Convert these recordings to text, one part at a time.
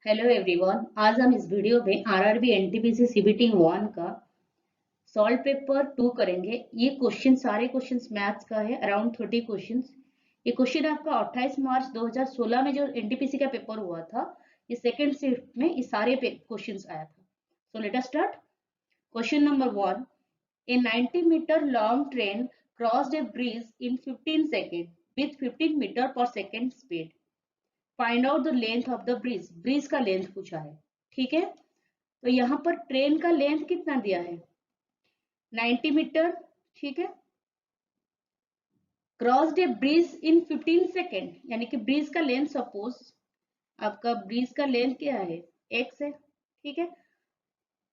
Hello everyone. आज हम इस वीडियो में आरआरबी एनटीपीसी सीबीटी 1 का सॉल्व पेपर 2 करेंगे। ये क्वेश्चन सारे क्वेश्चंस मैथ्स का है, अराउंड 30 क्वेश्चंस। ये क्वेश्चन आपका 28 मार्च 2016 में जो एनटीपीसी का पेपर हुआ था, ये सेकंड शिफ्ट में ये सारे क्वेश्चंस आया था। So let us start. Question number 1, A 90-meter long train crossed a bridge in 15 seconds with 15 meter per second speed. Find out the length of the bridge. Bridge का length पूछा है, ठीक है। तो यहाँ पर ट्रेन का लेंथ कितना दिया है, 90 मीटर, ठीक है। Crossed a bridge in 15 second, यानी कि ब्रिज का लेंथ, सपोज आपका ब्रिज का लेंथ क्या है, x है, ठीक है।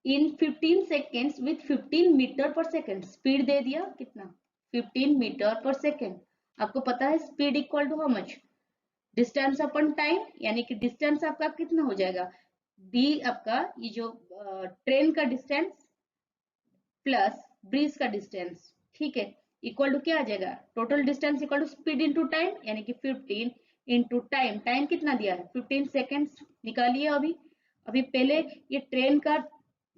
In 15 seconds with 15 metre per second, speed दे दिया कितना, 15 मीटर पर सेकेंड। आपको पता है speed equal to how much, distance upon time, यानी कि डिस्टेंस आपका कितना हो जाएगा, डी आपका ये जो ट्रेन का डिस्टेंस प्लस ब्रिज का डिस्टेंस, ठीक है, इक्वल टू क्या आ जाएगा, total distance equal to speed into time, यानी कि 15 इनटू टाइम। टाइम कितना दिया है, 15 सेकेंड्स। निकालिए अभी। अभी पहले ये ट्रेन का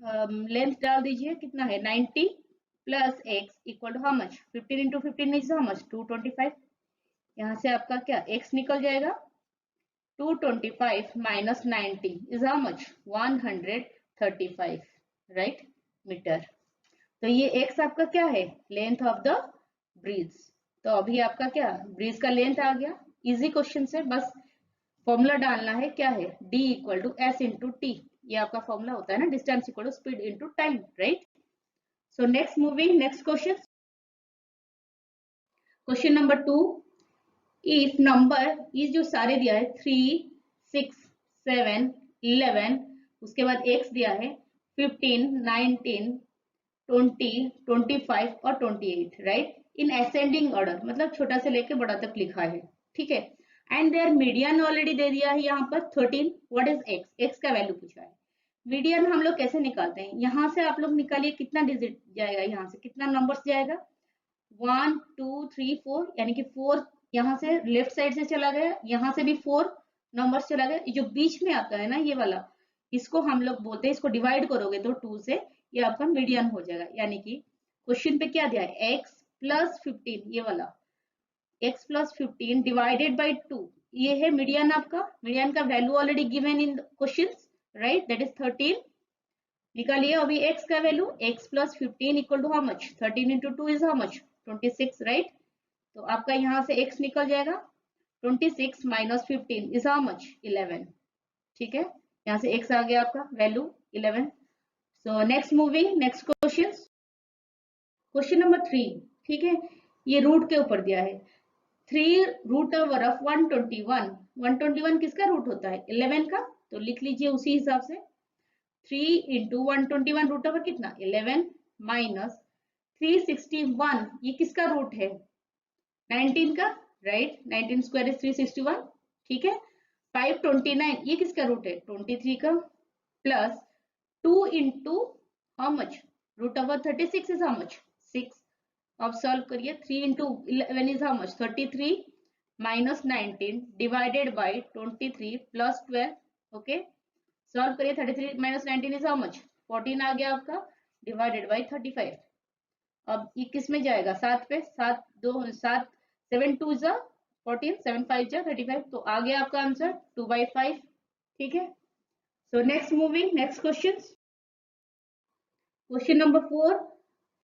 लेंथ डाल दीजिए, कितना है 90 plus x equal to how much, 15 into 15 is how much 225। यहाँ से आपका क्या x निकल जाएगा, 225 minus 90 is how much, 135, right, metre. तो ये x आपका क्या है, लेंथ ऑफ द ब्रिज। तो अभी आपका क्या, ब्रिज का लेंथ आ गया। इजी क्वेश्चन से बस फॉर्मूला डालना है, क्या है, d equal to S into T. ये आपका फॉर्मूला होता है ना, distance equal to speed into time, right. So next moving, next question. Question number 2, if number, ये जो सारे दिया है 3, 6, 7, 11, उसके बाद x दिया है 15, 19, 20, 25 और 28, राइट, इन असेंडिंग ऑर्डर, मतलब छोटा से लेके बड़ा तक लिखा है, ठीक है। एंड देयर मीडियन ऑलरेडी दे दिया है यहाँ पर 13। व्हाट इज x, x का वैल्यू पूछा है। मीडियन हम लोग कैसे निकालते हैं, यहाँ से आप लोग निकालिए, कितना डिजिट जाएगा, यहाँ से कितना नंबर्स जाएगा, 1 2 3 4, यानी कि 4 यहाँ से लेफ्ट साइड से चला गया, यहाँ से भी 4 नंबर्स चला गया। जो बीच में आता है ना ये वाला, इसको हम लोग बोलते हैं, इसको डिवाइड करोगे तो 2 से, ये आपका मीडियन हो जाएगा। यानी कि क्वेश्चन पे क्या दिया है, x प्लस 15, ये वाला x प्लस 15 डिवाइडेड बाई 2, ये है मीडियन आपका। मीडियन का value already given in question, right, that is 13। निकालिए अभी x का value, x plus 15 equal to how much, 13 into 2 is how much, 26, right. तो आपका यहाँ से x निकल जाएगा, 26 माइनस 15 इज हाउ मच, 11, ठीक है। यहाँ से x आ गया आपका वैल्यू 11। सो next moving, next question. Question number 3, ठीक है। ये रूट के ऊपर दिया है, 3 रूट ओवर ऑफ 121। 121 किसका रूट होता है, 11 का, तो लिख लीजिए उसी हिसाब से। 3 इंटू 121 रूट ओवर कितना, 11, माइनस 361, ये किसका रूट है, 19 का, राइट, 19 स्क्वायर इज 361, ठीक है। 529, ये किसका रूट है, 23 का, plus 2 into how much, root over 36 is how much, 6। अब सॉल्व करिए, 3 into 11 is how much, 33, minus 19 divided by 23 plus 12, okay. Solve करिए, 33 माइनस 19 इज हाउ मच, 14 आ गया आपका, डिवाइडेड बाई 35। अब ये किस में जाएगा, 7 पे, 7 2 7, 7 2 जा 14, 7 5 जा 35, तो आ गया आपका आंसर 2/5, ठीक है। So next moving, next question. Question number 4,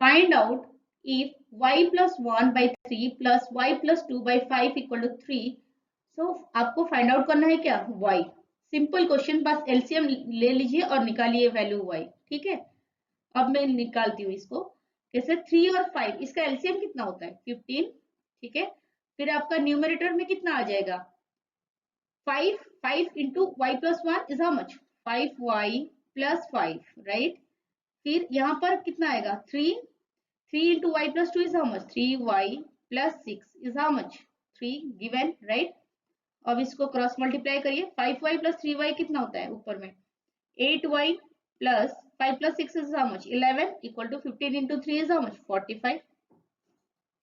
find out if y plus 1/3 plus y plus 2/5 equal to 3। So आपको फाइंड आउट करना है क्या, y। सिंपल क्वेश्चन, बस एलसीएम ले लीजिए और निकालिए वैल्यू y, ठीक है। अब मैं निकालती हूँ इसको कैसे, 3 और 5, इसका एलसीएम कितना होता है 15, ठीक है। फिर आपका न्यूमरेटर में कितना आ जाएगा, 5, 5 into y plus 1 is how much, 5y plus 5, right. फिर यहाँ पर कितना आएगा, 3, 3 into y plus 2 is how much, 3y plus 6 is how much, 3 given, right. अब इसको क्रॉस मल्टीप्लाई करिए, 5y प्लस 3y कितना होता है ऊपर में, 8y plus 5 plus 6 is how much, 11 equal to 15 into 3 is how much, 45,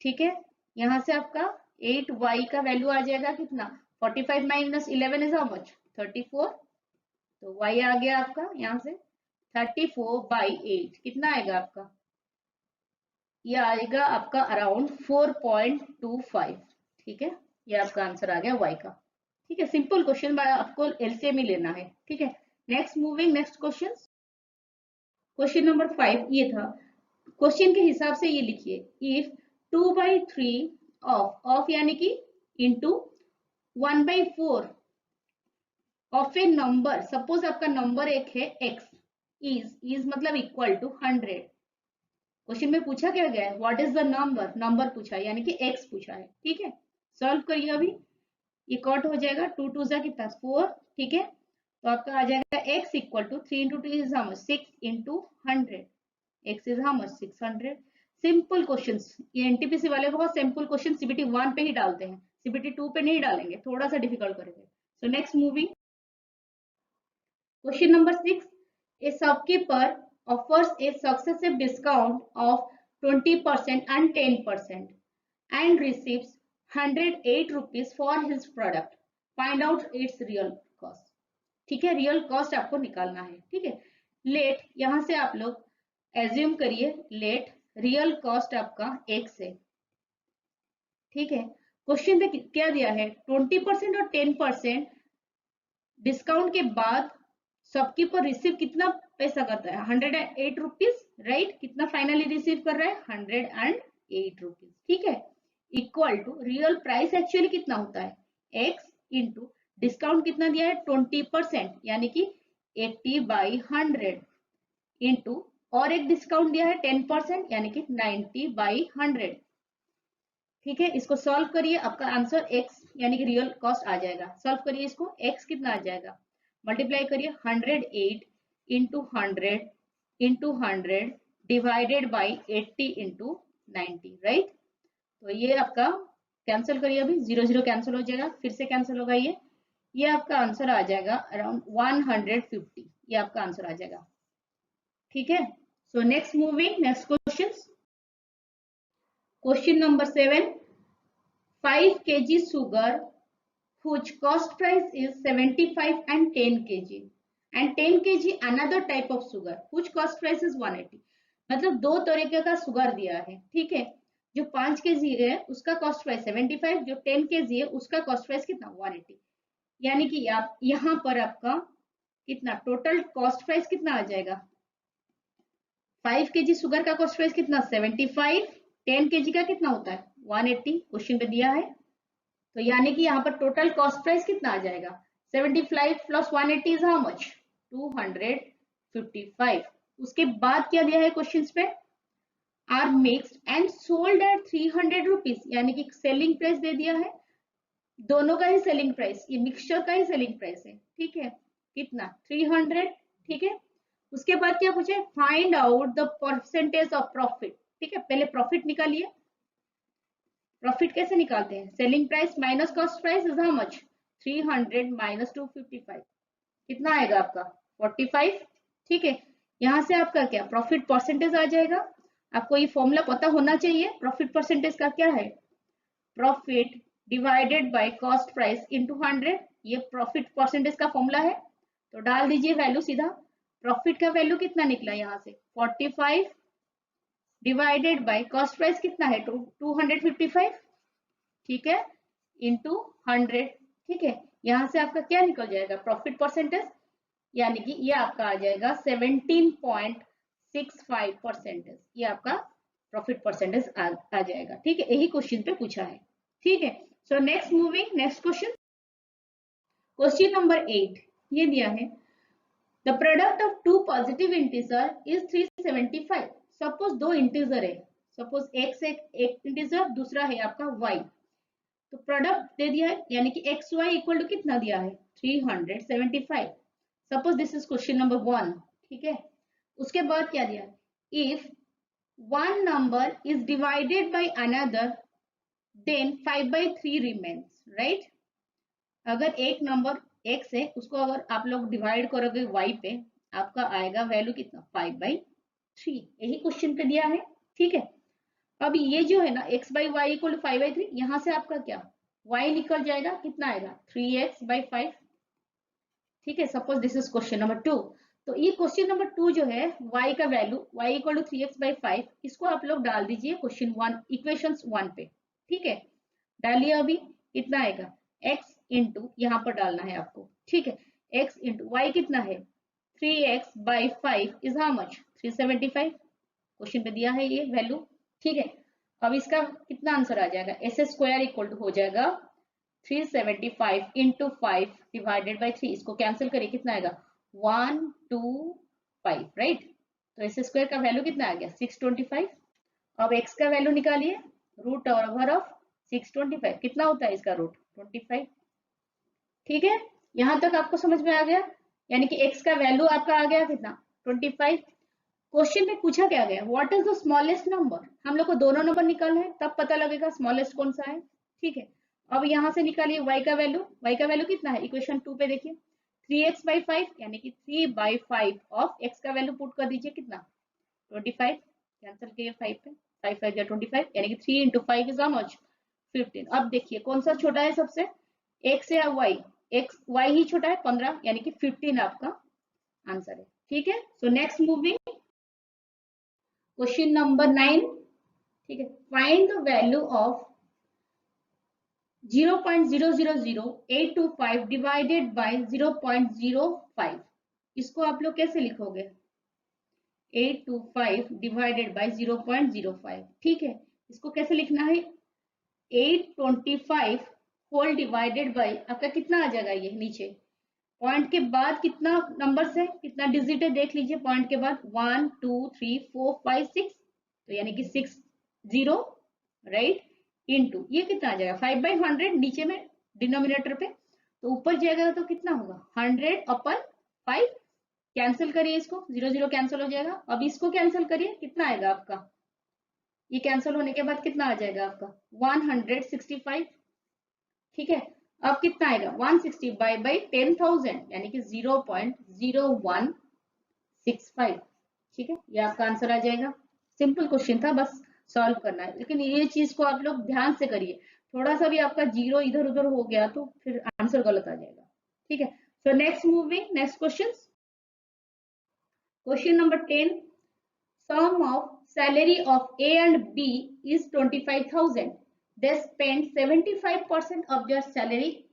ठीक है। यहाँ से आपका 8y का वैल्यू आ जाएगा कितना, 45 माइनस 11 इज हाउ मच, 34, तो y आ गया आपका यहाँ से 34/8 कितना आएगा आपका, ये आएगा आपका अराउंड 4.25। ठीक है, ये आपका आंसर आ गया y का। ठीक है, सिंपल क्वेश्चन, आपको एलसीएम ही लेना है। ठीक है, next moving next question. Question number 5 ये था। क्वेश्चन के हिसाब से ये लिखिए, इफ 2/3 ऑफ यानी कि into 1/4 of A number, suppose आपका नंबर एक है x, इज मतलब इक्वल टू 100। क्वेश्चन में पूछा क्या गया है, what is the number, number पूछा है यानी कि x पूछा है। ठीक है, सॉल्व करिए अभी, ये कट हो जाएगा, 2 2 जा कितना 4। ठीक है, तो आपका आ जाएगा x equal to 3 into 2 is how much 6 into 100, x is how much 600। Simple questions, ये एनटीपीसी वाले बहुत सिंपल क्वेश्चन सीबीटी 1 पे ही डालते हैं, सीबीटी 2 पे नहीं डालेंगे, थोड़ा सा डिफिकल्ट करेंगे। So next movie, question number 6, a shopkeeper offers a successive discount of 20% and 10% and receives 108 rupees for his product. Find out its real cost. ठीक है, रियल कॉस्ट आपको निकालना है। ठीक है, लेट यहां से आप लोग एज्यूम करिए, लेट रियल कॉस्ट आपका x है। ठीक है, क्वेश्चन पे क्या दिया है, 20% और 10% डिस्काउंट के बाद शॉपकीपर रिसीव कितना पैसा करता है, 108 रुपीज, राइट। कितना फाइनली रिसीव कर रहा है, 108 रुपीज। ठीक है, equal to real price actually कितना होता है, x इंटू डिस्काउंट कितना दिया है 20% यानी कि 80/100 इंटू और एक डिस्काउंट दिया है 10% यानी कि 90/100। ठीक है, इसको सॉल्व करिए, आपका आंसर x यानी कि रियल कॉस्ट आ जाएगा। सॉल्व करिए इसको, x कितना आ जाएगा, मल्टीप्लाई करिए 108 into 100 divided by 80 into 90, right. तो ये आपका कैंसिल करिए, अभी 0 0 कैंसिल हो जाएगा, फिर से कैंसिल होगा, ये आपका आंसर आ जाएगा अराउंड 150, ये आपका आंसर आ जाएगा। ठीक है, so next moving next question. Question number 7, 5 kg sugar whose cost price is 75 and 10 kg and 10 kg another type of sugar whose cost price is 180। मतलब दो तरीके का सुगर दिया है। ठीक है, जो 5 kg है उसका कॉस्ट प्राइस 75, जो 10 kg है उसका कॉस्ट प्राइस कितना 180। यानी कि आप यहाँ पर आपका कितना टोटल कॉस्ट प्राइस कितना आ जाएगा, 5 kg शुगर का कॉस्ट प्राइस कितना 75, 10 kg का कितना होता है 180, क्वेश्चन पे दिया है। तो यानी कि यहाँ पर टोटल कॉस्ट प्राइस कितना आ जाएगा, 75 प्लस 180 इज हाउ मच 255। उसके बाद क्या दिया है क्वेश्चन पे, are mixed and sold at 300 rupees, यानी कि सेलिंग प्राइस दे दिया है, दोनों का ही सेलिंग प्राइस, ये मिक्सचर का ही सेलिंग प्राइस है। ठीक है, कितना 300। ठीक है, उसके बाद क्या पूछे, find out the percentage of profit. ठीक है, पहले प्रॉफिट निकालिए, प्रॉफिट कैसे निकालते हैं, selling price minus cost price is how much 300 minus 255, कितना आएगा आपका 45। ठीक है, यहाँ से आपका क्या प्रॉफिट परसेंटेज आ जाएगा। आपको ये फॉर्मूला पता होना चाहिए, प्रॉफिट परसेंटेज का क्या है, profit divided by cost price into 100, ये प्रॉफिट परसेंटेज का फॉर्मूला है। तो डाल दीजिए वैल्यू सीधा, प्रॉफिट का वैल्यू कितना निकला यहाँ से 45 डिवाइडेड बाय कॉस्ट प्राइस कितना है 255। ठीक है, इंटू 100। ठीक है, यहाँ से आपका क्या निकल जाएगा प्रॉफिट परसेंटेज, यानी कि ये आपका आ जाएगा 17.65%, ये आपका प्रॉफिट परसेंटेज आ जाएगा। ठीक है, यही क्वेश्चन पे पूछा है। ठीक है, so next moving next question. Question number 8 ये दिया है, the product of two positive integer is 375। Suppose दो इंटीजर है, सपोज x एक इंटीजर, दूसरा है आपका y। तो प्रोडक्ट दे दिया है, यानी कि एक्स वाई इक्वल टू कितना दिया है 375। Suppose this is question number 1। ठीक है, उसके बाद क्या दिया है, if one number is divided by another then 5/3 remains, right. अगर एक नंबर x है उसको अगर आप लोग डिवाइड करोगे y पे, आपका आएगा वैल्यू कितना 5/3, यही क्वेश्चन पे दिया है। ठीक है, अब ये जो है ना x/y इक्वल टू 5/3, यहाँ से आपका क्या y निकल जाएगा, कितना आएगा 3x/5। ठीक है। Suppose this is question number 2। तो ये क्वेश्चन नंबर 2 जो है y का value y equal to 3x/5, इसको आप लोग डाल दीजिए क्वेश्चन 1 इक्वेशन 1 पे। ठीक है, डालिए। अभी कितना आएगा, x इंटू यहाँ पर डालना है आपको। ठीक है, x इंटू y कितना है, 3x/5 is how much, 375। Question पे दिया है ये वैल्यू। ठीक है, अब इसका कितना आंसर आ जाएगा, एस स्क्वायर इक्वल टू हो जाएगा 375 इंटू 5 डिवाइडेड बाई 3। इसको कैंसिल करिए, कितना आएगा 125, राइट। तो एस स्क्वायर का वैल्यू कितना आ गया 625। अब x का वैल्यू निकालिए, रूट ओवर ऑफ 625 कितना होता है इसका रूट 25। ठीक है, यहां तक आपको समझ में आ गया, यानी कि x का वैल्यू आपका आ गया कितना 25। क्वेश्चन में पूछा क्या गया, what is the smallest number. हम लोग को दोनों नंबर निकालना है, तब पता लगेगा स्मॉलेस्ट कौन सा है। ठीक है, अब यहाँ से निकालिए y का वैल्यू। y का वैल्यू कितना है, इक्वेशन 2 पे देखिए 3x/5 यानी कि 3/5 ऑफ x का वैल्यू पुट कर दीजिए कितना 25, कैंसिल किए 5 पे, 5 5 या 25 यानी कि 3 इंटू 5 इज हाउ मच 15। अब देखिए कौन सा छोटा है सबसे, x या y, x y ही छोटा है 15 यानी कि 15 आपका आंसर है। ठीक है, so next moving question number 9। ठीक है, find the value of 0.000825 divided by 0.05। इसको आप लोग कैसे लिखोगे, 825 डिवाइडेड बाय 0.05। ठीक है, इसको कैसे लिखना है, 825 होल डिवाइडेड बाय आपका कितना आ जाएगा, ये नीचे पॉइंट के बाद कितना नंबर्स है, कितना डिजिट है देख लीजिए, पॉइंट के बाद 1 2 3 4 5 6, तो यानी कि 6 0, राइट, इनटू ये कितना आ जाएगा 5/100 नीचे में डिनोमिनेटर पे, तो ऊपर जाएगा तो कितना होगा 100/5। कैंसिल करिए इसको, 0 0 कैंसिल हो जाएगा। अब इसको कैंसिल करिए, कितना आएगा आपका, ये कैंसिल होने के बाद कितना आ जाएगा आपका 165। ठीक है, अब कितना आएगा 160 बाई 10,000 यानी कि 0.0165। ठीक है, ये आपका आंसर आ जाएगा। सिंपल क्वेश्चन था, बस सॉल्व करना है, लेकिन ये चीज को आप लोग ध्यान से करिए, थोड़ा सा भी आपका जीरो इधर उधर हो गया तो फिर आंसर गलत आ जाएगा। ठीक है, so next moving next question. Question number 10, sum of salary of A and B is 25,000. They spend 75% of their salary.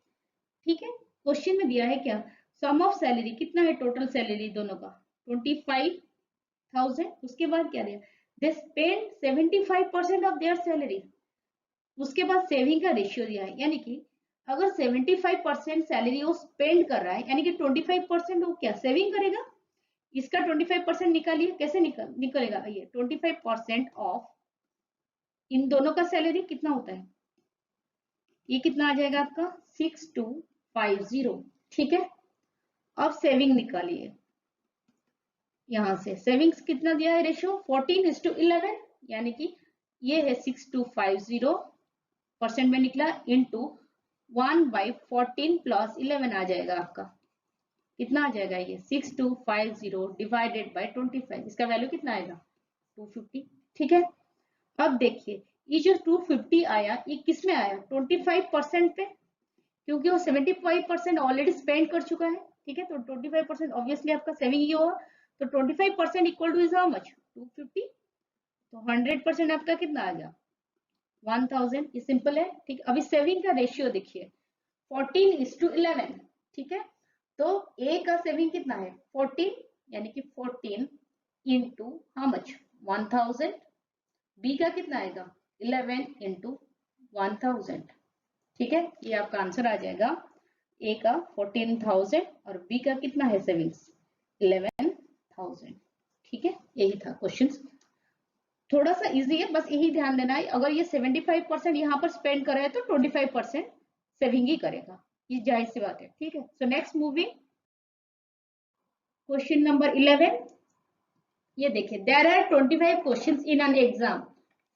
ठीक है, क्वेश्चन में दिया है क्या, सम ऑफ सैलरी कितना है, टोटल सैलरी दोनों का 25,000। उसके बाद क्या दिया, they spend 75% of their salary. उसके बाद सेविंग का रेशियो दिया है, यानी कि अगर 75% सैलरी वो स्पेंड कर रहा है यानी कि 25% वो क्या सेविंग करेगा। इसका 25% निकालिए, कैसे निकलेगा ये 25% ऑफ इन दोनों का सैलरी कितना होता है, ये कितना आ जाएगा आपका 6250। ठीक है, अब सेविंग निकालिए, यहां से सेविंग्स कितना दिया है रेशियो 14:11, यानी कि ये है 6250% में निकला इंटू 1/14 प्लस 11 आ जाएगा आपका, कितना आ जाएगा ये 6250 डिवाइडेड बाय 25, इसका वैल्यू कितना आएगा 250। ठीक है, अब देखिए ये जो 250 आया ये किस में आया 25% पे, क्योंकि वो 75% ऑलरेडी स्पेंड कर चुका है। ठीक है, तो 25% ऑब्वियसली आपका सेविंग ही होगा, तो 25% equal two is how much 250, तो 100% आपका कितना आ गया 1000। ये सिंपल है। ठीक, अभी सेविंग का रेशियो देखिए 14:11। ठीक है, तो ए का सेविंग कितना है 14, यानी कि 14 इंटू हाउ मच 1000। बी का कितना आएगा 11 इंटू 1000। ठीक है, ये आपका आंसर आ जाएगा, ए का 14,000 और बी का कितना है सेविंग्स 11,000। ठीक है, यही था क्वेश्चन, थोड़ा सा इजी है, बस यही ध्यान देना है, अगर ये 75% यहाँ पर स्पेंड कर रहा है तो 25% सेविंग ही करेगा, ये जाहिर सी बात है। ठीक है, so next moving question number 11। ये देखिए, there are 25 questions in an exam,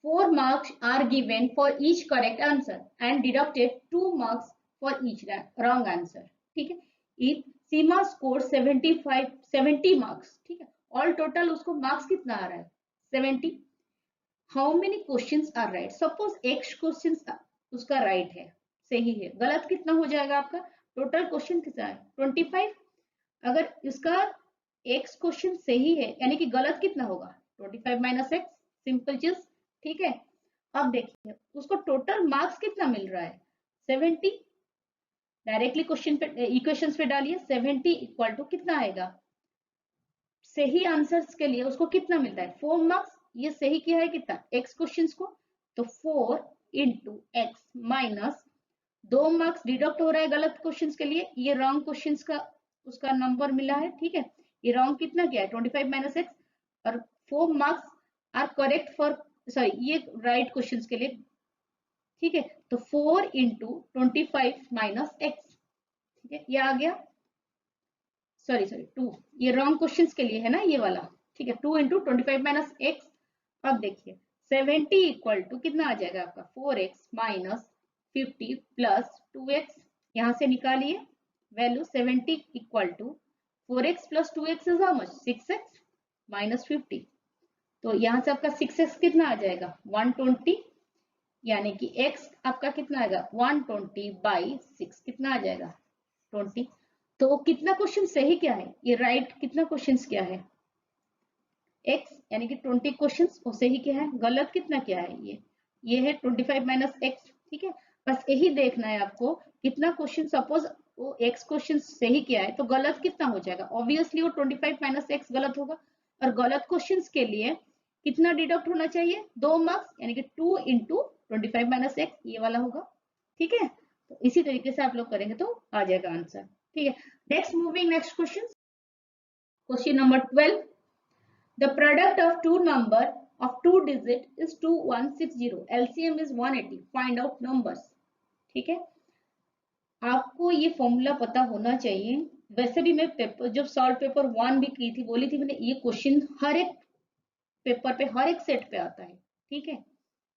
4 marks are given for each correct answer and deducted 2 marks for each wrong answer. ठीक है, if सीमा स्कोर 70 मार्क्स, ठीक है, ऑल टोटल उसको marks कितना आ रहा है 70, how many questions are right. Suppose एक question उसका राइट है, सही है, गलत कितना हो जाएगा आपका, टोटल क्वेश्चन कितना है 25, अगर इसका x क्वेश्चन सही है यानी कि गलत कितना होगा 25 माइनस एक्स, सिंपल चीज। ठीक है, अब देखिए उसको टोटल मार्क्स कितना मिल रहा है 70। डायरेक्टली क्वेश्चन पे इक्वेशंस पे डालिए 70 इक्वल टू कितना आएगा, सही आंसर्स के लिए उसको कितना मिलता है 4 मार्क्स। ये सही किया है कितना x क्वेश्चंस को, तो 4 into x minus 2 marks deduct हो रहा है गलत क्वेश्चंस के लिए, ये रॉन्ग क्वेश्चंस का उसका नंबर मिला है। ठीक है, ये रॉन्ग कितना क्या है 25 माइनस एक्स, और 4 marks are correct for sorry ये राइट क्वेश्चंस के लिए। ठीक है, तो 4 इंटू 25 माइनस एक्स, ठीक है ये आ गया, सॉरी 2, ये रॉन्ग क्वेश्चंस के लिए है ना ये वाला। ठीक है, 2 इंटू 25 माइनस एक्स। अब देखिए 70 इक्वल टू कितना आ जाएगा आपका 4x माइनस 50 प्लस 2x, यहां से निकालिए value 70 equal to 4x plus 2x is how much 6x minus 50, तो यहां से आपका 6x कितना आ जाएगा 120, यानी कि x आपका कितना आएगा 120 बाई 6 कितना आ जाएगा 20। तो कितना क्वेश्चन सही क्या है, ये राइट कितना क्वेश्चन क्या है x यानी कि 20 क्वेश्चन सही क्या है, गलत कितना क्या है ये है 25 माइनस एक्स। ठीक है, बस यही देखना है आपको कितना क्वेश्चन, सपोज वो x क्वेश्चन सही किया है तो गलत कितना हो जाएगा, ऑब्वियसली वो 25 माइनस एक्स गलत होगा, और गलत क्वेश्चन के लिए कितना डिडक्ट होना चाहिए 2 मार्क्स, यानी कि 2 इंटू 25 माइनस एक्स ये वाला होगा। ठीक है, तो इसी तरीके से आप लोग करेंगे तो आ जाएगा आंसर। ठीक है, next moving next question, question number 12, the product of two number of 2 digit is 2160, LCM is 180, find out numbers। ठीक है, आपको ये फॉर्मूला पता होना चाहिए। वैसे भी मैं पेपर जब सॉल्व पेपर 1 भी की थी, बोली थी मैंने ये क्वेश्चन हर एक पेपर पे हर एक सेट पे आता है। ठीक है,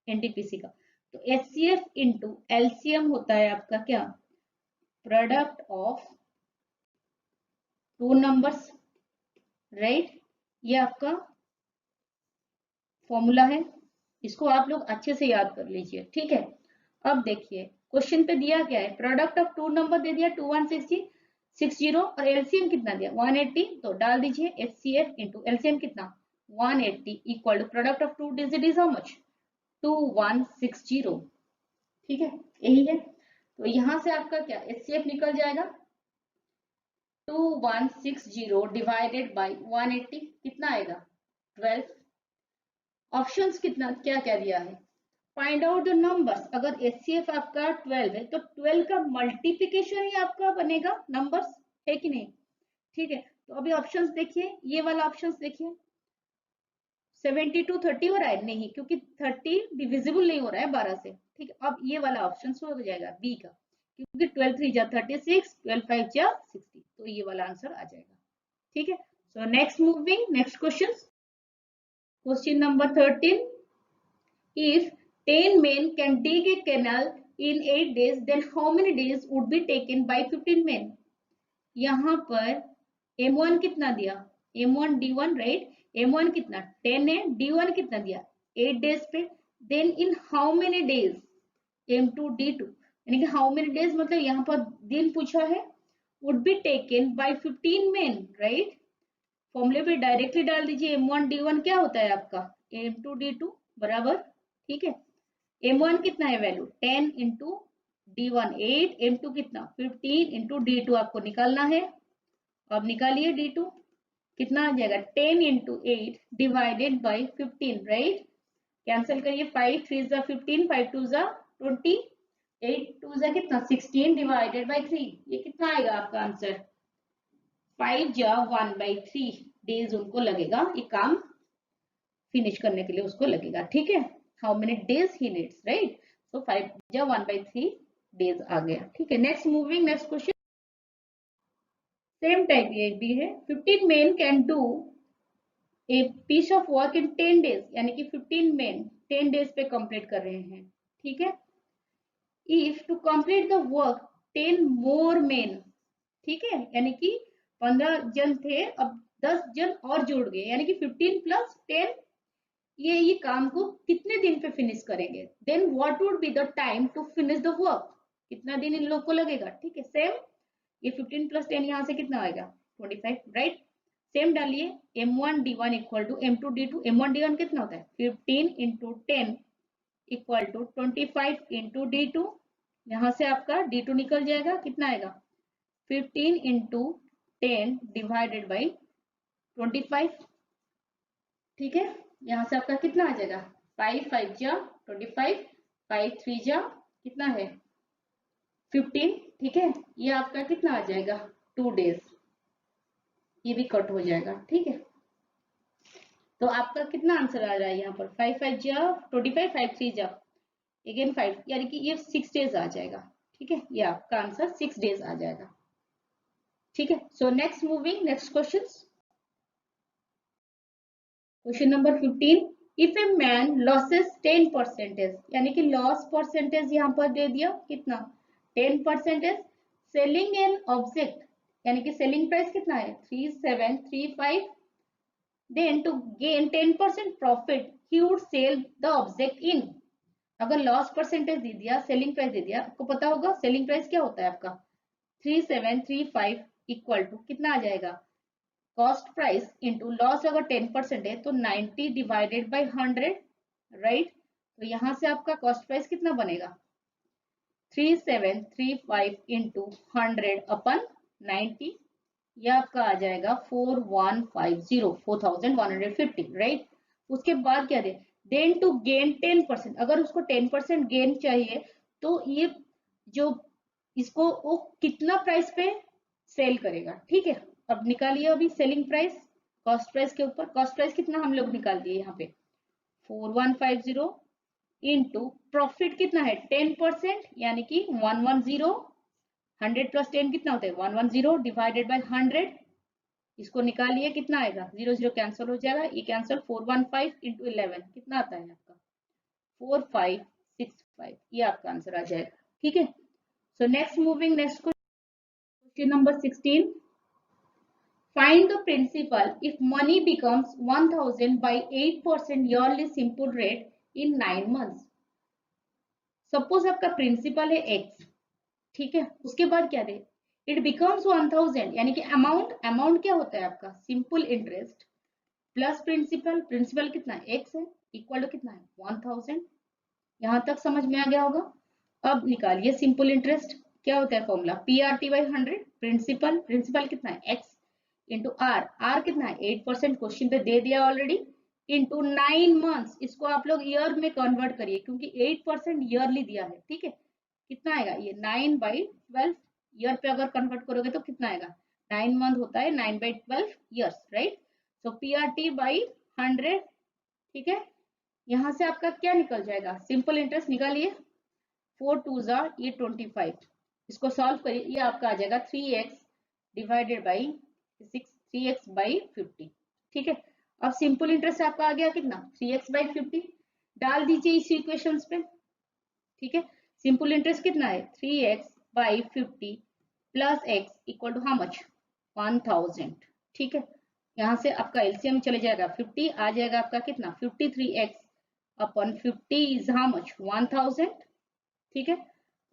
एनटीपीसी का, तो एचसीएफ इंटू एलसीएम होता है आपका क्या, product of two numbers, right, ये आपका फॉर्मूला है, इसको आप लोग अच्छे से याद कर लीजिए। ठीक है, अब देखिए क्वेश्चन पे दिया क्या है, प्रोडक्ट ऑफ टू नंबर दे दिया 2160 और एलसीएम कितना दिया 180, तो डाल दीजिए एचसीएफ इंटू एलसीएम कितना 180 equal to product of two digit is how much 2160। ठीक है, यही है, तो यहां से आपका क्या एचसीएफ निकल जाएगा 2160 डिवाइडेड बाई 180 कितना आएगा 12। ऑप्शंस कितना क्या क्या दिया है, फाइंड आउट द नंबर्स, अगर एचसीएफ आपका 12 है तो 12 का मल्टीप्लिकेशन ही आपका बनेगा नंबर्स, है कि नहीं। ठीक है, तो अभी ऑप्शंस देखिए, ये वाला ऑप्शंस देखिए 72 30 हो रहा है नहीं, क्योंकि 30 डिविजिबल नहीं हो रहा है 12 से। ठीक है, अब ये वाला ऑप्शन हो जाएगा बी का, क्योंकि 12 3 जा 36, 12 5 जा 60, तो ये वाला आंसर आ जाएगा। ठीक है, so next moving next question, question number 13, if 10 men can dig a canal in 8 days, then how many days would be taken by 15 men। यहाँ पर m1 कितना दिया m1 d1 राइट, m1 कितना 10 है, d1 कितना दिया 8 डेज पे, then in how many days m2 d2, यानी कि हाउ मेनी डेज मतलब यहाँ पर दिन पूछा है, would be taken by 15 main, right. फॉर्मूले पे डायरेक्टली डाल दीजिए m1 d1 क्या होता है आपका m2 d2 बराबर। ठीक है, m1 कितना है वैल्यू 10 इंटू d1 8, m2 कितना 15 इंटू d2 आपको निकालना है, अब निकालिए d2 कितना आ जाएगा 10 into 8 divided by 15, right, cancel करिए 5 3 जा 15, 5 2 जा 20, 8 2 जा कितना 16 डिवाइडेड बाई 3, ये कितना आएगा आपका आंसर 5 जा 1/3 डेज उनको लगेगा ये काम फिनिश करने के लिए उसको लगेगा। ठीक है, how many days he needs, right, so 5 जा 1/3 डेज आ गया। ठीक है, next moving next question, same type ये भी है, 15 men can do a piece of work in 10 days, यानी कि 15 men 10 डेज पे कंप्लीट कर रहे हैं। ठीक है, if two complete the work 10 more men, ठीक है, यानी कि 15 जन थे अब 10 जन और जुड़ गए, यानी कि 15 प्लस 10 ये काम को कितने दिन पे फिनिश करेंगे, then what would be the time to finish the work, कितना दिन इन लोग को लगेगा। ठीक है, सेम ये 15 प्लस 10 यहाँ से कितना आएगा 25, राइट। सेम डालिए m1d1 equal to m2d2। m1d1 कितना होता है 15 into 10 equal to 25 into d2। यहाँ से आपका d2 निकल जाएगा, कितना आएगा 15 इंटू 10 डिवाइडेड बाई 25। ठीक है, यहाँ से आपका कितना आ जाएगा 5 5 जा 25, 5 3 जा कितना है 15। ठीक है, ये आपका कितना आ जाएगा 2 डेज, ये भी कट हो जाएगा। ठीक है, तो आपका कितना आंसर आ रहा है यहाँ पर 5 5 जा 25, 5 3 जा अगेन 5, यानी कि ये 6 डेज आ जाएगा। ठीक है, ये आपका आंसर 6 डेज आ जाएगा। ठीक है, so next moving next question. Question number 15, if a man losses 10%, यानी कि लॉस परसेंटेज यहाँ पर दे दिया कितना 10%, सेलिंग एन ऑब्जेक्ट, यानी कि सेलिंग प्राइस कितना है 3735, then to gain 10% profit he would sell the object in. अगर लॉस परसेंटेज दे दिया, सेलिंग प्राइस दे दिया, आपको पता होगा सेलिंग प्राइस क्या होता है आपका 3735 इक्वल टू कितना आ जाएगा कॉस्ट प्राइस इंटू लॉस, अगर 10% है तो 90 डिवाइडेड बाई 100, राइट। तो यहाँ से आपका कॉस्ट प्राइस कितना बनेगा 3735 इंटू 100 अपन 90, ये आपका आ जाएगा 4150 राइट। उसके बाद क्या दे देन टू गेन 10%, अगर उसको 10% गेन चाहिए तो ये जो इसको वो कितना प्राइस पे सेल करेगा। ठीक है, अब निकालिए अभी सेलिंग प्राइस कॉस्ट प्राइस के ऊपर, कॉस्ट प्राइस कितना हम लोग निकाल दिए यहाँ पे 4150 इंटू प्रॉफिट कितना है 10%, यानी कि 110, 100 प्लस 10 कितना होता है 110 डिवाइडेड बाय 100, इसको निकालिए कितना आएगा 0 0 कैंसिल हो जाएगा, ये कैंसिल 415 इंटू 11 कितना आता है आपका 4565, ये आपका आंसर आ जाएगा। ठीक है, so next moving next question number 16, find the principal if money becomes 1000 by 8% yearly simple rate in 9 months। Suppose आपका प्रिंसिपल है x, ठीक है, उसके बाद क्या दे इट बिकम्स 1000, यानी कि अमाउंट क्या होता है आपका simple interest plus principal, principal कितना x है इक्वल टू कितना है 1000। यहां तक समझ में आ गया होगा। अब निकालिए सिंपल इंटरेस्ट, क्या होता है फॉर्मूला PRT बाई 100, प्रिंसिपल कितना है x इंटू आर कितना है 8%, क्वेश्चन पे दे दिया ऑलरेडी, इंटू 9 मंथ्स, इसको आप लोग ईयर में कन्वर्ट करिए क्योंकि 8% ईयरली दिया है। ठीक है, कितना आएगा ये 9/12, ईयर पे अगर कन्वर्ट करोगे तो कितना आएगा 9 मंथ होता है 9/12 years, right. So PRT by 100। ठीक है, यहाँ से आपका क्या निकल जाएगा सिंपल इंटरेस्ट निकालिए 4 2 ये 25, इसको सॉल्व करिए, ये आपका आ जाएगा 3x divided by 3x by 50। ठीक है, अब सिंपल इंटरेस्ट आपका आ गया कितना 3x बाई 50, डाल दीजिए इस इक्वेशन पे। ठीक है, सिंपल इंटरेस्ट कितना है 3x by 50 plus x equal to how much 1000। ठीक है, यहाँ से आपका एलसीएम चले जाएगा 50 आ जाएगा आपका कितना 53x upon 50 is how much 1000। ठीक है,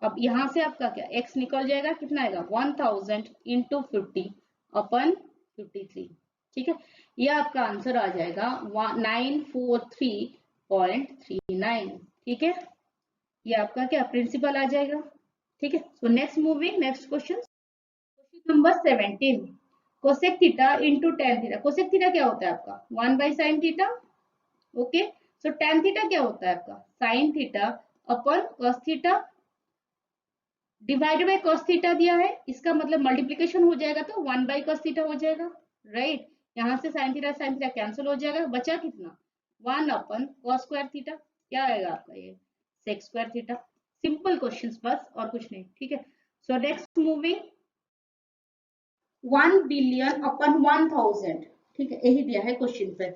अब यहाँ से आपका क्या x निकल जाएगा कितना आएगा 1000 इंटू 50 अपन 53। ठीक है, ये आपका आंसर आ जाएगा 943.39। ठीक है, ये आपका क्या प्रिंसिपल आ जाएगा। ठीक है, so next moving next question, question number 17, cosec theta into tan theta. Cosec theta क्या होता है आपका 1 by sine theta, okay. So tan theta क्या होता है आपका sine theta upon cos theta divided by cos theta दिया है, इसका मतलब मल्टीप्लीकेशन हो जाएगा तो 1 बाई कॉस थीटा हो जाएगा, राइट। यहाँ से साइन थीटा कैंसिल हो जाएगा, बचा कितना 1 अपन कॉस स्क्वायर थीटा, क्या आएगा आपका ये sec square theta. Simple questions बस और कुछ नहीं। ठीक है, so next moving 1 billion upon 1000। ठीक है, यही दिया है क्वेश्चन पे।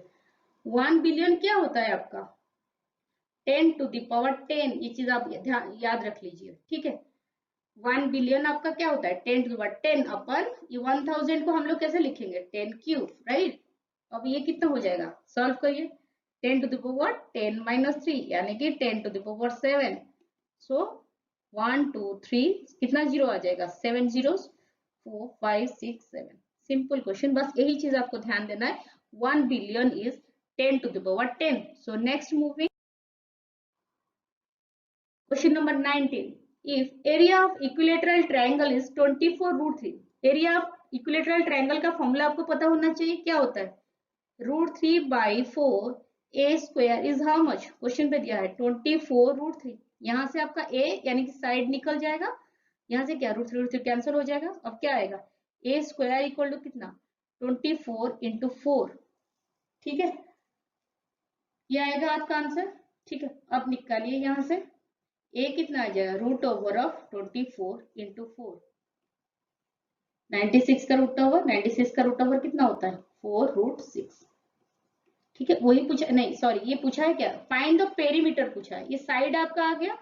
1 बिलियन क्या होता है आपका 10 टू द पावर 10, ये चीज आप याद रख लीजिए। ठीक है, 1 बिलियन आपका क्या होता है 10 टू द पावर 10 अपन ये 1000 को हम लोग कैसे लिखेंगे 10 क्यूब, राइट। अब ये कितना हो जाएगा सॉल्व करिए 10 टू द पावर 10 माइनस 3 यानी कि 10 टू द पावर 7। सो 1 2 3 कितना जीरो आ जाएगा 7 zeros 4 5 6 7 सिंपल क्वेश्चन, बस यही चीज आपको ध्यान देना है. 1 billion is 10 to the power 10. So next moving question number 19. If area of equilateral triangle is 24 root 3. area of equilateral triangle का फॉर्मूला आपको पता होना चाहिए. क्या होता है? √3/4 a square is how much? Question पे दिया है 24 √3. यहाँ से आपका a यानी कि साइड निकल जाएगा, यहाँ से क्या √3 कैंसिल हो जाएगा. अब क्या आएगा? a स्क्वायर इक्वल टू कितना? 24 into 4. ठीक है, ये आएगा आपका आंसर. ठीक है, अब निकालिए यहाँ से a कितना आ जाएगा? √24 into 4. 96 का √96 कितना होता है? 4√6. ठीक है, वही पूछा नहीं, सॉरी, ये पूछा है क्या? फाइंड द पेरीमीटर पूछा है. ये साइड आपका आ गया,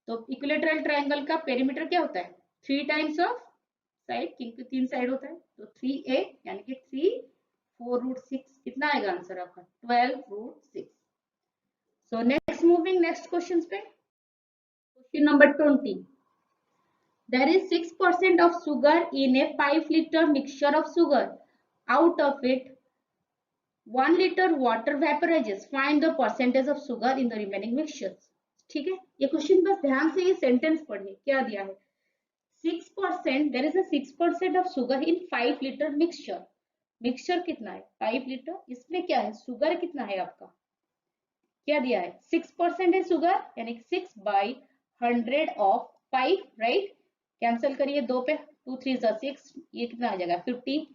तो इक्विलेटरल ट्रायंगल का पेरीमीटर क्या होता है? 3 टाइम्स ऑफ साइड, क्योंकि 3 साइड होता है, तो 3a यानी कि 3 4√6. कितना आएगा आंसर आपका? 12√6. So next moving next question पे. Question number 20. There is 6% of sugar in a 5-liter mixture of sugar. Out of it, 1 liter water vaporizes. Find the percentage of sugar in the remaining mixtures. ठीक है, ये question बस ध्यान से ये sentence पढ़िए. क्या दिया है? 6%, there is a 6% of sugar in 5 liter mixture. Mixture कितना है? 5 लीटर. इसमें क्या है? शुगर कितना है आपका? क्या दिया है? 6% है शुगर, यानी 6/100 ऑफ 5, राइट. कैंसिल करिए 2 पे, 2 3 6, ये कितना आ जाएगा? 50.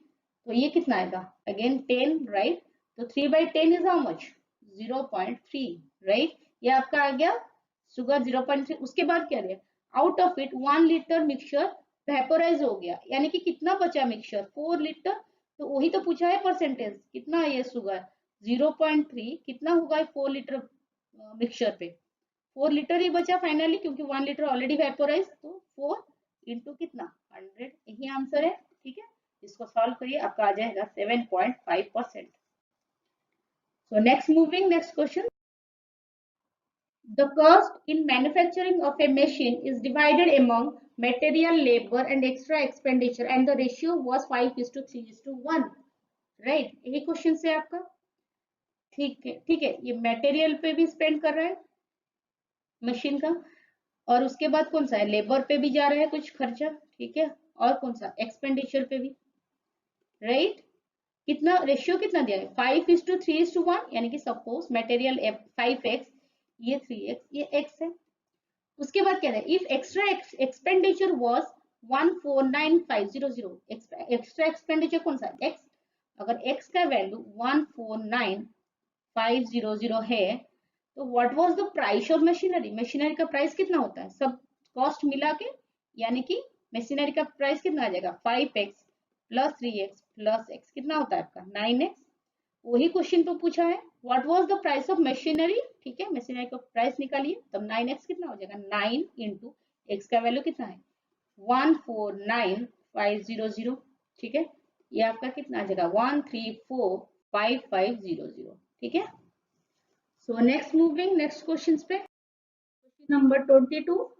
तो ये कितना आएगा? Again 10, right. तो 3/10 इज हाउ मच? 0.3, राइट. ये आपका आ गया शुगर 0.3. उसके बाद क्या दिया? Out of it 1 litre mixture vaporise हो गया, यानी कि कितना बचा मिक्सचर? 4 लीटर. तो वही तो पूछा है परसेंटेज. कितना है ये शुगर? 0.3. कितना होगा 4 लीटर मिक्सचर पे? 4 लीटर ही बचा फाइनली, क्योंकि 1 लीटर ऑलरेडी वेपोराइज. तो 4 इंटू कितना? 100. यही आंसर है. ठीक है, इसको सॉल्व करिए, आपका आ जाएगा 7.5%. सो next moving next question. The cost in manufacturing of a machine is divided among material, labor and extra expenditure and the ratio was 5:3:1. Right, यही क्वेश्चन से आपका. ठीक है, ठीक है, ये मटेरियल पे भी स्पेंड कर रहा है मशीन का, और उसके बाद कौन सा है? लेबर पे भी जा रहा है कुछ खर्चा. ठीक है, और कौन सा? एक्सपेंडिचर पे भी, राइट. कितना रेशियो कितना दिया है? 5:3:1, यानी कि सपोज मटेरियल 5x, ये 3x, ये x है. उसके बाद क्या है? If extra expenditure was 149,500. Extra expenditure कौन सा? x. अगर x का वैल्यू 149,500 है, तो what was the price of machinery? Machinery का प्राइस कितना होता है सब कॉस्ट मिला के? यानी कि मशीनरी का प्राइस कितना आ जाएगा? 5x plus 3x plus x. कितना होता है आपका? 9x. वही क्वेश्चन तो पूछा है, what was the price of machinery. ठीक है, मशीनरी का प्राइस निकालिए, तब 9x कितना हो जाएगा? 9 इंटू x का वैल्यू कितना है? 149,500. ठीक है, ये आपका कितना आ जाएगा? 134,5500. ठीक है. So next moving next question पे. Question number 22.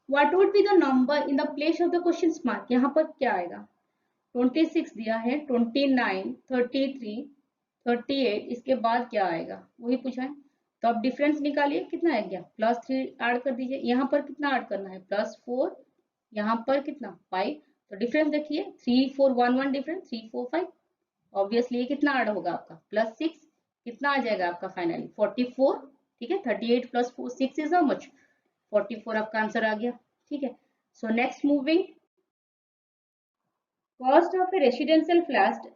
What would be the number in the place of the question mark? यहाँ पर क्या आएगा? 26 दिया है, 29, 33, 38. इसके बाद क्या आएगा? वही पूछा है, तो आप डिफरेंस निकालिए. कितना आ गया? +3 ऐड कर दीजिए. यहाँ पर कितना ऐड करना है? +4. यहाँ पर कितना? 5. तो डिफरेंस देखिए, 3 4 1 1 डिफरेंस, 3 4 5. ऑब्वियसली ये कितना ऐड होगा आपका? +6. कितना आ जाएगा आपका फाइनली? 44. ठीक है, 38 + 4 6 इज हाउ मच? 44 आपका आंसर आ गया. ठीक है. So next moving. Cost of a residential flat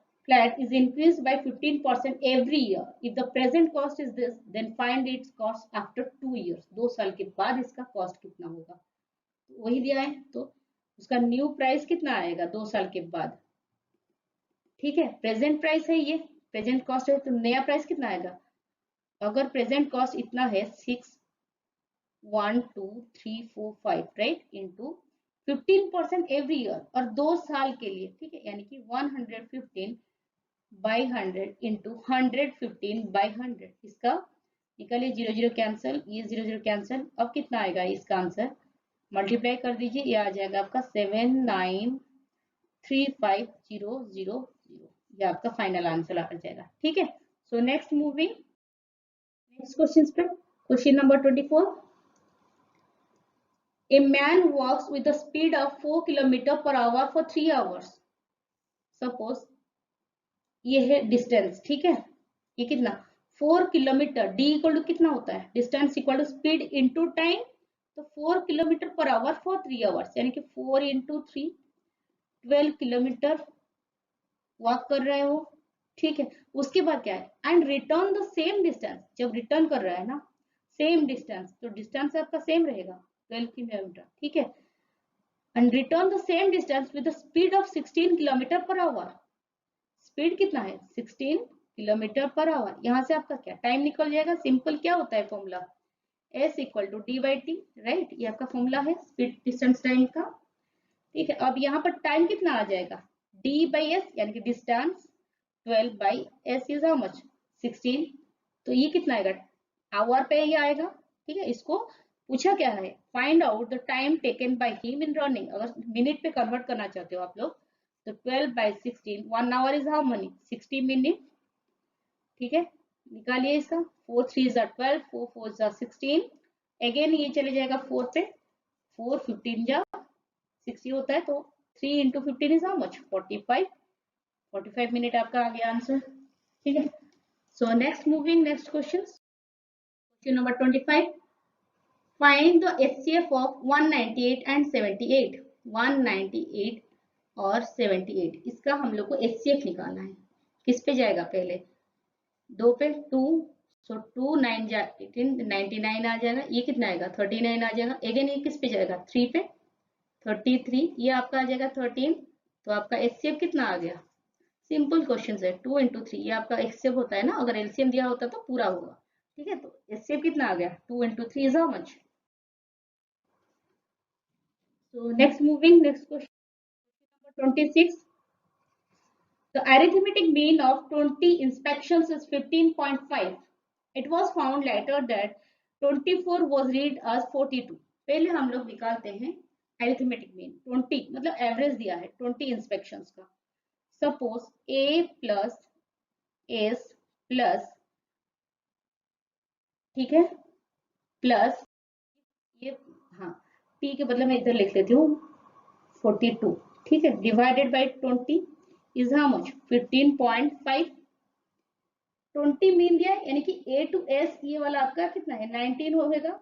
is increased by 15% every year. If the present cost is this, then find its cost after 2 years. 2 साल के बाद इसका कॉस्ट कितना होगा? तो वही दिया है, तो उसका न्यू प्राइस कितना आएगा 2 साल के बाद? ठीक है, प्रेजेंट प्राइस है, ये प्रेजेंट कॉस्ट है, तो नया प्राइस कितना आएगा? अगर प्रेजेंट कॉस्ट इतना है 6 1 2 3 4 5, राइट, इंटू 15% एवरी ईयर, और 2 साल के लिए. ठीक है, यानी कि 115/100 इंटू 115/100. इसका निकालिए, 0 0 कैंसिल, ये 0 0 कैंसिल. अब कितना आएगा इसका आंसर? मल्टीप्लाई कर दीजिए, ये आ जाएगा आपका 35,000, ये आपका फाइनल आंसर आ जाएगा। ठीक है, so next moving next question पे, question number 24। A man walks with a speed of 4 km per hour for 3 hours. Suppose ये है डिस्टेंस, ठीक है, ये कितना 4 किलोमीटर, डी इक्वल टू कितना होता है distance equal to speed into time, तो 4 kilometre per hour for 3 hours, यानी कि 4 इंटू 3 12 किलोमीटर वॉक कर रहे हो। ठीक है, उसके बाद क्या है, and return the same distance, जब रिटर्न कर रहा है ना सेम डिस्टेंस, तो डिस्टेंस आपका सेम रहेगा 12 किलोमीटर। ठीक है, and return the same distance with the speed of 16 kilometre per hour. Speed कितना है 16 किलोमीटर पर आवर। यहाँ से आपका क्या टाइम निकल जाएगा, सिंपल क्या होता है फॉर्मूला, s इक्वल टू डी बाई टी, राइट, ये आपका फॉर्मूला है स्पीड डिस्टेंस टाइम का। ठीक है, अब यहाँ पर टाइम कितना आ जाएगा d बाई एस, यानी कि distance 12 by S is how much 16, तो ये कितना आएगा आवर पे ही आएगा। ठीक है, इसको पूछा क्या है, find out the time taken by him in running. अगर मिनट पे कन्वर्ट करना चाहते हो आप लोग, तो 12 by 16, 1 our is how many 60 minute. ठीक है, निकालिए इसका, 4 3 जा 12, 4 4 जा 16, अगेन ये चले जाएगा 4 पे, 4 15 जा 60 होता है, तो 3 into 15 is how much 45 minute आपका आ गया आंसर। ठीक है, so next moving next question, question number 25। Find the HCF of 198 and 78। 198 और 78, इसका हम लोग को HCF निकालना है। किस पे जाएगा, पहले 2 पे 2, सो 2 9 जा 18, 99 आ जाएगा, ये कितना आएगा 39 आ जाएगा, अगेन ये किस पे जाएगा 3 पे 33, ये आपका आ जाएगा 13, तो आपका HCF कितना आ गया, सिंपल क्वेश्चन है 2 इंटू 3, ये आपका HCF होता है ना, अगर LCM दिया होता तो पूरा होगा। ठीक है, तो HCF कितना आ गया 2 into 3 is how much. So next moving next question number 26. The arithmetic mean of 20 inspections is 15.5. It was found later that 24 was read as 42. पहले हम लोग निकालते हैं arithmetic mean। 20 मतलब एवरेज दिया है 20 इंस्पेक्शंस का। Suppose A plus S plus, ठीक है, प्लस ये, हाँ P के बदले मैं इधर लिख लेती हूँ 42, ठीक है, divided by 20 is how much 15.5। 20 mean दिया है, यानी कि A to S ये वाला आपका कितना है 19 होगा।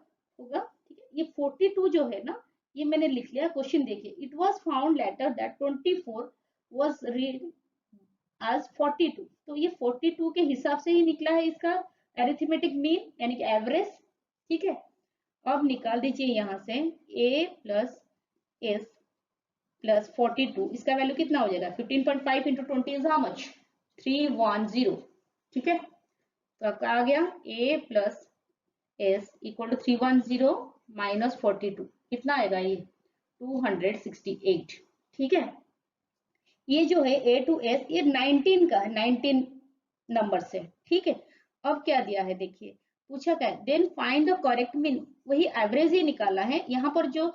ठीक है, ये 42 जो है ना, ये मैंने लिख लिया, क्वेश्चन देखिए, it was found later that 24 was read as 42, तो ये 42 के हिसाब से ही निकला है इसका अरिथमेटिक मीन, यानी कि एवरेज। ठीक है, अब निकाल दीजिए यहाँ से A प्लस S प्लस 42, इसका वैल्यू कितना हो जाएगा 15.5 इंटू 20 इज हाउ मच 310। ठीक है, तो आपका आ गया A plus S equal to 310 minus 42, कितना आएगा ये 268। ठीक है, ये जो है A टू S ये 19 का है, 19 नंबर से। ठीक है, अब क्या दिया है देखिए, पूछा क्या है, then find the correct mean, वही एवरेज ही निकाला है। यहाँ पर जो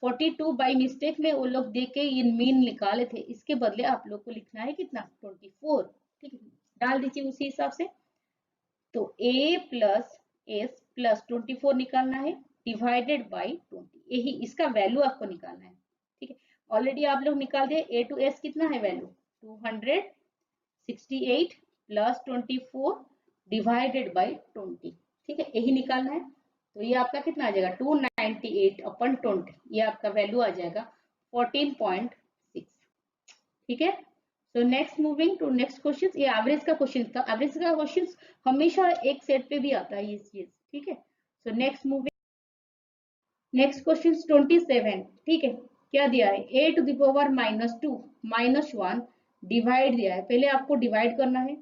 42 बाई मिस्टेक में वो लोग देख के ये मीन निकाले थे, इसके बदले आप लोग को लिखना है कितना 24। ठीक है, डाल दीजिए उसी हिसाब से, तो A प्लस S प्लस 24 निकालना है डिवाइडेड बाई 20, यही इसका वैल्यू आपको निकालना है। ठीक है, ऑलरेडी आप लोग निकाल दिए, A टू S कितना है वैल्यू 268 प्लस 24 डिवाइडेड बाई 20। ठीक है, यही निकालना है, तो ये आपका कितना आ जाएगा 298 अपन 20, ये आपका वैल्यू आ जाएगा 14.6। ठीक है, तो next moving to next question, ये एवरेज का क्वेश्चन था, एवरेज का क्वेश्चन हमेशा एक सेट पे भी आता है ये चीज। ठीक है, so next moving next question 27। ठीक है, क्या दिया है A to the power -2 -1 divide दिया है, पहले आपको डिवाइड करना है,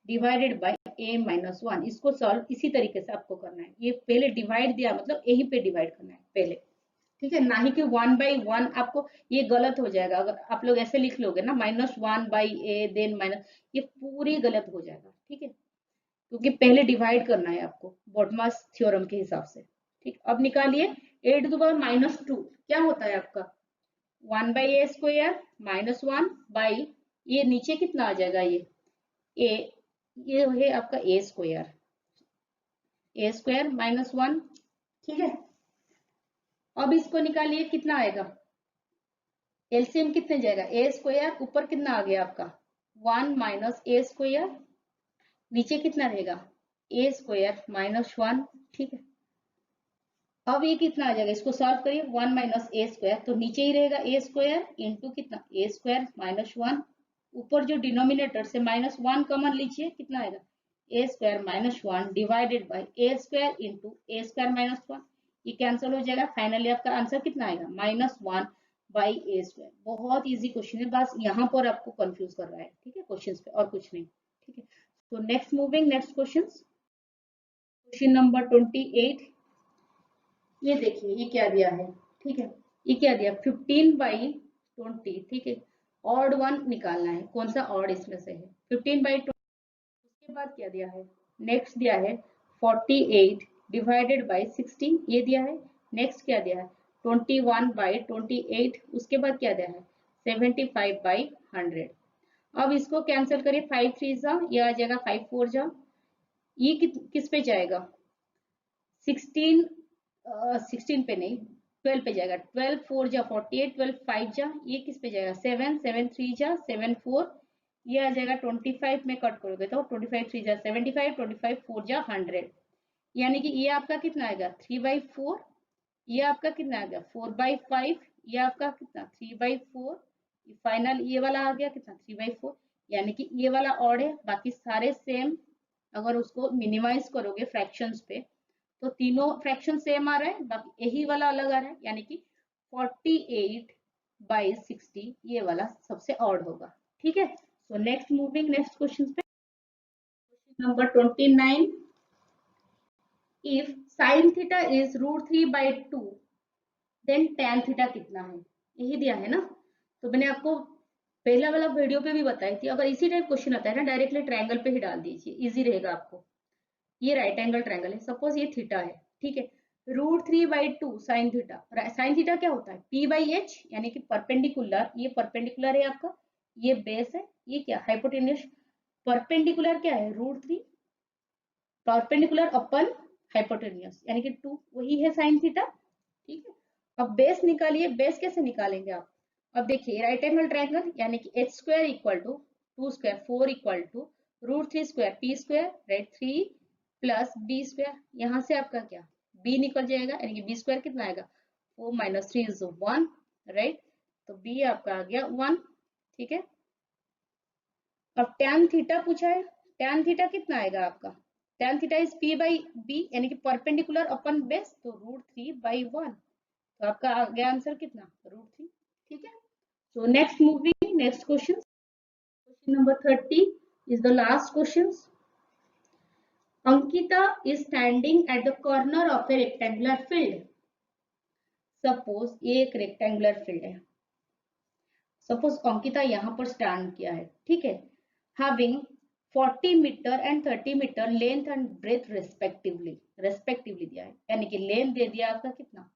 डिवाइडेड बाय A-1, इसको सॉल्व इसी तरीके से आपको करना है, ये पहले डिवाइड दिया मतलब यही पे डिवाइड करना है पहले। ठीक है, ना ही कि 1/1, आपको ये गलत हो जाएगा अगर आप लोग ऐसे लिख लोगे ना -1/A देन माइनस, ये पूरी गलत हो जाएगा। ठीक है, क्योंकि पहले डिवाइड करना है आपको बॉडमास थ्योरम के हिसाब से। ठीक, अब निकालिए A टू द पावर -2 क्या होता है आपका 1/A² -1 बाई ये नीचे कितना आ जाएगा, ये है आपका ए स्क्वायर -1, ठीक है। अब इसको निकालिए, कितना आएगा, एलसीएम कितने जाएगा, ए स्क्वायर ऊपर कितना आ गया आपका 1 माइनस ए स्क्वायर, नीचे कितना रहेगा ए स्क्वायर -1, ठीक है। अब ये कितना आ जाएगा, इसको सॉल्व करिए, 1 माइनस ए स्क्वायर, तो नीचे ही रहेगा ए स्क्वायर इंटू कितना ए स्क्वायर -1, ऊपर जो डिनोमिनेटर से -1 कॉमन लीजिए, कितना आएगा a square -1 divided by a square into a square -1, ये कैंसिल हो जाएगा। फाइनली आपका आंसर कितना आएगा -1 बाई ए स्क्वायर। बहुत इजी क्वेश्चन है, बस यहाँ पर आपको कंफ्यूज कर रहा है, ठीक है, क्वेश्चन पे और कुछ नहीं, ठीक है। तो next moving next question number 28। ये देखिए ये क्या दिया है, ठीक है, ये क्या दिया 15/20, ठीक है, ऑड वन निकालना है, कौन सा ऑड इसमें से है 15/20। उसके बाद क्या दिया है, नेक्स्ट दिया है 48 डिवाइडेड बाई 16, ये दिया है। नेक्स्ट क्या दिया है 21/28, उसके बाद क्या दिया है 75/100। अब इसको कैंसिल करिए, 5 3 जा, ये आ जाएगा 5 4 जा, ये किस पे जाएगा 16 16 पे नहीं 12 पे जाएगा, 12 4 जा 48, 12 5 जा, ये किस पे जाएगा 7 7 3 जा 7 4, ये आ जाएगा 25 में कट करोगे तो 25 3 जा 75, 25 4 जा 100, यानी कि ये आपका कितना आएगा 3/4, ये आपका कितना आ गया 4/5, ये आपका कितना 3/4, फाइनल ये वाला आ गया कितना 3/4, यानी कि ये वाला ऑड है, बाकी सारे सेम। अगर उसको मिनिमाइज करोगे फ्रैक्शंस पे तो तीनों फ्रैक्शन सेम आ रहा है, बाकी यही वाला अलग आ रहा है, यानी कि 48/60 ये वाला सबसे ऑड होगा, ठीक है। So next moving next question पे, question number 29। If sin theta is √3/2 then tan theta कितना है, यही दिया है ना। तो मैंने आपको पहला वाला वीडियो पे भी बताई थी, अगर इसी टाइप क्वेश्चन आता है ना डायरेक्टली ट्रायंगल पे ही डाल दीजिए, इजी रहेगा आपको। ये राइट एंगल ट्रायंगल है, सपोज ये थीटा है, ठीक है, √3/2 साइन थीटा, साइन थीटा क्या होता है p/h, यानी कि परपेंडिकुलर, ये परपेंडिकुलर है आपका, ये बेस है, ये क्या हाइपोटेन्यूस, परपेंडिकुलर क्या है √3, परपेंडिकुलर अपन हाइपोटेन्यूस, यानी कि 2 वही है साइन थीटा, ठीक है। अब बेस निकालिए, बेस कैसे निकालेंगे आप, अब देखिए राइट एंगल ट्रायंगल, यानी कि h² = 2² 4 = √3² p², right 3 plus b², यहाँ से आपका क्या b निकल जाएगा, यानी कि b² कितना आएगा 4 - 3 = 1, राइट, तो b आपका आ गया 1, ठीक है। अब tan थीटा पूछा है, tan थीटा कितना आएगा आपका, tan थीटा इज p/b, यानी कि परपेंडिकुलर अपन बेस, तो √3/1, तो आपका आ गया आंसर कितना √3, ठीक है। So next moving next question, question number 30 is the last question. Ankita is standing at the corner of a rectangular field. Suppose ये एक rectangular field है, सपोज अंकिता यहाँ पर स्टैंड किया है, ठीक है, having 40 metre and 30 metre length and breadth respectively दिया है, यानी कि लेंथ दे दिया आपका कितना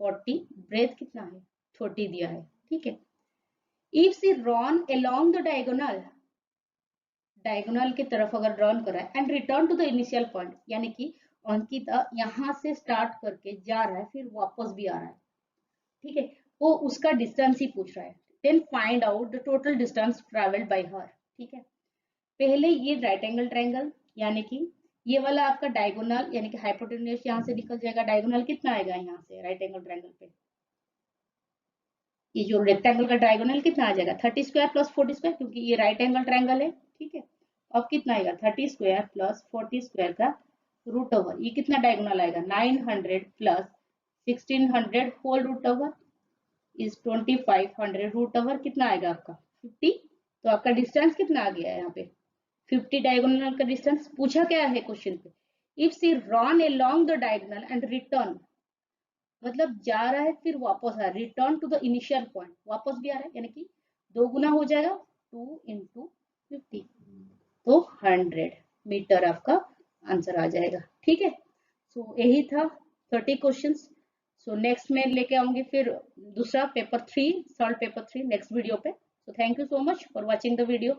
40, ब्रेथ कितना है 30 दिया है, ठीक है। If she run along the diagonal की तरफ अगर रन करा है and return to the initial point, यानी कि अंकिता यहाँ से स्टार्ट करके जा रहा है फिर वापस भी आ रहा है, ठीक है, वो उसका डिस्टेंस ही पूछ रहा है, then find out the total distance travelled by her, ठीक है। पहले ये राइट एंगल ट्रायंगल, यानी कि ये वाला आपका डायगोनल, यानी कि हाइपोटेन्यूस यहाँ से निकल जाएगा, डायगोनल कितना आएगा यहाँ से राइट एंगल ट्रायंगल पे, ये जो रेक्टेंगल का डायगोनल कितना आ जाएगा 30² + 40², क्योंकि ये राइट एंगल ट्रायंगल है, ठीक है। अब कितना आएगा 30² + 40² का √ओवर, ये कितना डायगोनल आएगा 900 + 1600 होल √ओवर इज 2500 √ओवर, कितना आएगा आपका 50, तो आपका डिस्टेंस कितना आ गया है यहाँ पे 50 डायगोनल का डिस्टेंस पूछा क्या है क्वेश्चन पे। If she run along the diagonal and return, मतलब जा रहा है फिर वापस आ रहा है, return to the initial point, वापस भी आ रहा है, यानी कि 2 गुना हो जाएगा 2 × 50, तो 100 मीटर आपका आंसर आ जाएगा, ठीक है। सो यही था 30 क्वेश्चंस। सो नेक्स्ट में लेके आऊंगी फिर दूसरा paper 3, solve paper 3 next video पे। So thank you so much for watching the video.